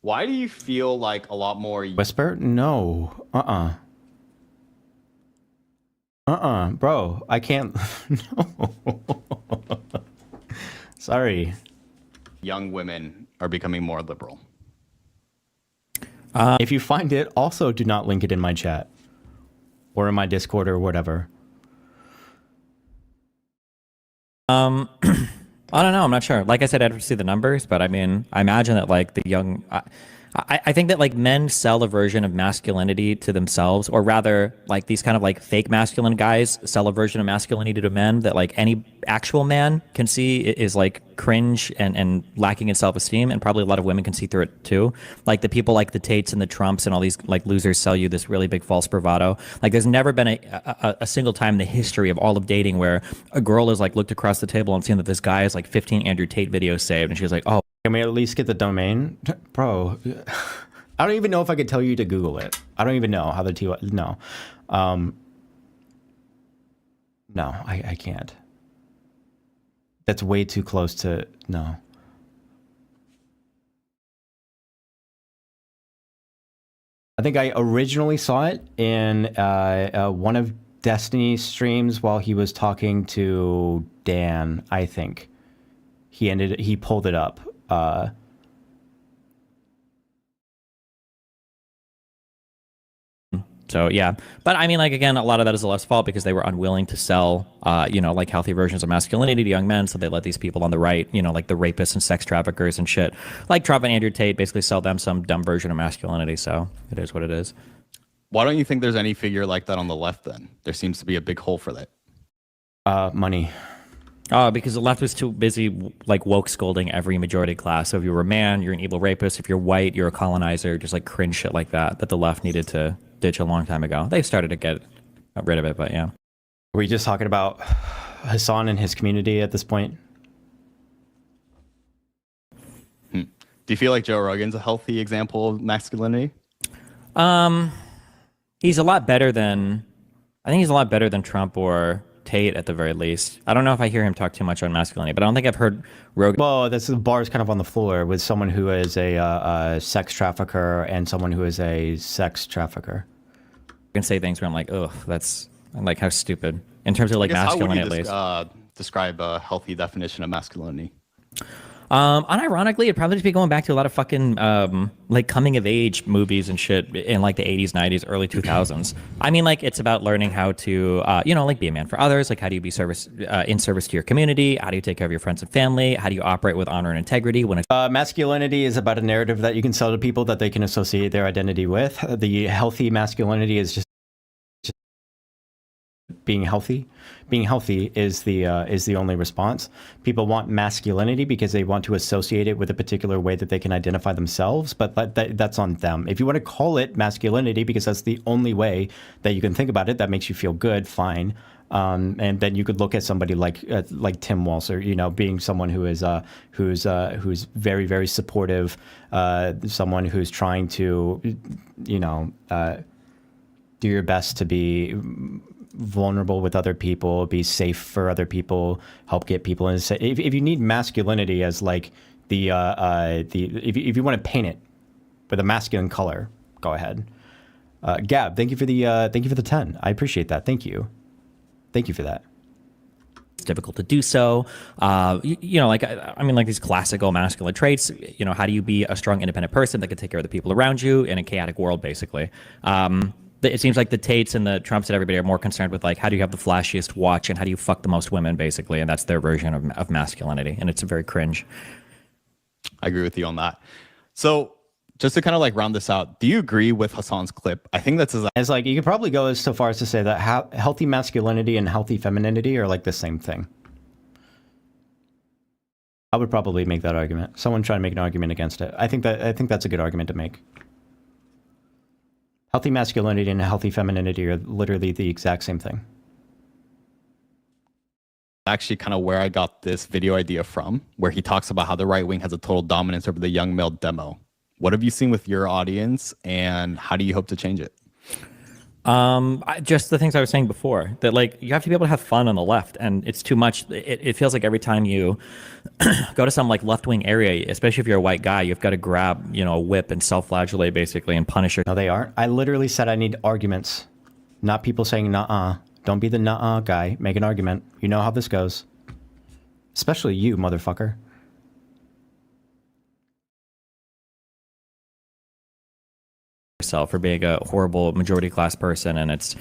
Why do you feel like a lot more? Whisper? No. Bro, I can't. No. Sorry. Young women are becoming more liberal? If you find it, also do not link it in my chat or in my Discord or whatever. I don't know. I'm not sure. Like I said, I'd have to see the numbers, but I mean, I imagine that like the young, I think that like men sell a version of masculinity to themselves, or rather, like these kind of like fake masculine guys sell a version of masculinity to men that like any actual man can see is like cringe and lacking in self-esteem, and probably a lot of women can see through it too. Like the people like the Tates and the Trumps and all these like losers sell you this really big false bravado. Like there's never been a single time in the history of all of dating where a girl has like looked across the table and seen that this guy has like 15 Andrew Tate videos saved, and she's like, oh. Can we at least get the domain? Bro, I don't even know if I could tell you to Google it. I don't even know how the T... No. No, I can't. That's way too close to... No. I think I originally saw it in one of Destiny's streams while he was talking to Dan, I think. He pulled it up. So yeah, but I mean, like again, a lot of that is the left's fault because they were unwilling to sell, like healthy versions of masculinity to young men. So they let these people on the right, like the rapists and sex traffickers and shit, like Trump and Andrew Tate, basically sell them some dumb version of masculinity. So it is what it is. Why don't you think there's any figure like that on the left? Then there seems to be a big hole for that. Money. Because the left was too busy like woke scolding every majority class. So if you were a man, you're an evil rapist. If you're white, you're a colonizer. Just like cringe shit like that the left needed to ditch a long time ago. They started to get rid of it, but yeah. Are we just talking about Hassan and his community at this point? Do you feel like Joe Rogan's a healthy example of masculinity? He's a lot better than, I think he's a lot better than Trump or Tate at the very least. I don't know if I hear him talk too much on masculinity, but I don't think I've heard Rogan. Well, the bar's kind of on the floor with someone who is a sex trafficker and someone who is a sex trafficker. Can say things where I'm like, oh, that's like how stupid in terms of like masculinity at least. Describe a healthy definition of masculinity. Unironically, it'd probably just be going back to a lot of fucking like coming of age movies and shit in like the 80s, 90s, early 2000s. I mean, like it's about learning how to, like be a man for others. Like how do you be in service to your community? How do you take care of your friends and family? How do you operate with honor and integrity? When masculinity is about a narrative that you can sell to people that they can associate their identity with. The healthy masculinity is just being healthy. Being healthy is the only response. People want masculinity because they want to associate it with a particular way that they can identify themselves, but that's on them. If you want to call it masculinity because that's the only way that you can think about it, that makes you feel good, fine. And then you could look at somebody like Tim Walser, being someone who's very, very supportive, someone who's trying to, do your best to be vulnerable with other people, be safe for other people, help get people in. If you need masculinity as like if you want to paint it with a masculine color, go ahead. Gab, thank you for the 10. I appreciate that. Thank you for that. It's difficult to do so. Like these classical masculine traits. How do you be a strong, independent person that can take care of the people around you in a chaotic world, basically. It seems like the Tates and the Trumps and everybody are more concerned with like how do you have the flashiest watch and how do you fuck the most women, basically, and that's their version of masculinity, and it's a very cringe. I agree with you on that. So just to kind of like round this out, do you agree with Hassan's clip? I think that's it's like you could probably go as so far as to say that healthy masculinity and healthy femininity are like the same thing. I would probably make that argument. Someone try to make an argument against it. I think that's a good argument to make. Healthy masculinity and healthy femininity are literally the exact same thing. Actually kind of where I got this video idea from, where he talks about how the right wing has a total dominance over the young male demo. What have you seen with your audience and how do you hope to change it? Just the things I was saying before, that like you have to be able to have fun on the left, and it's too much. It feels like every time you go to some like left wing area, especially if you're a white guy, you've got to grab, you know, a whip and self-flagellate basically and punish your. No, they aren't. I literally said I need arguments, not people saying nuh-uh. Don't be the nuh-uh guy. Make an argument. You know how this goes. Especially you, motherfucker. Yourself for being a horrible majority class person, and it's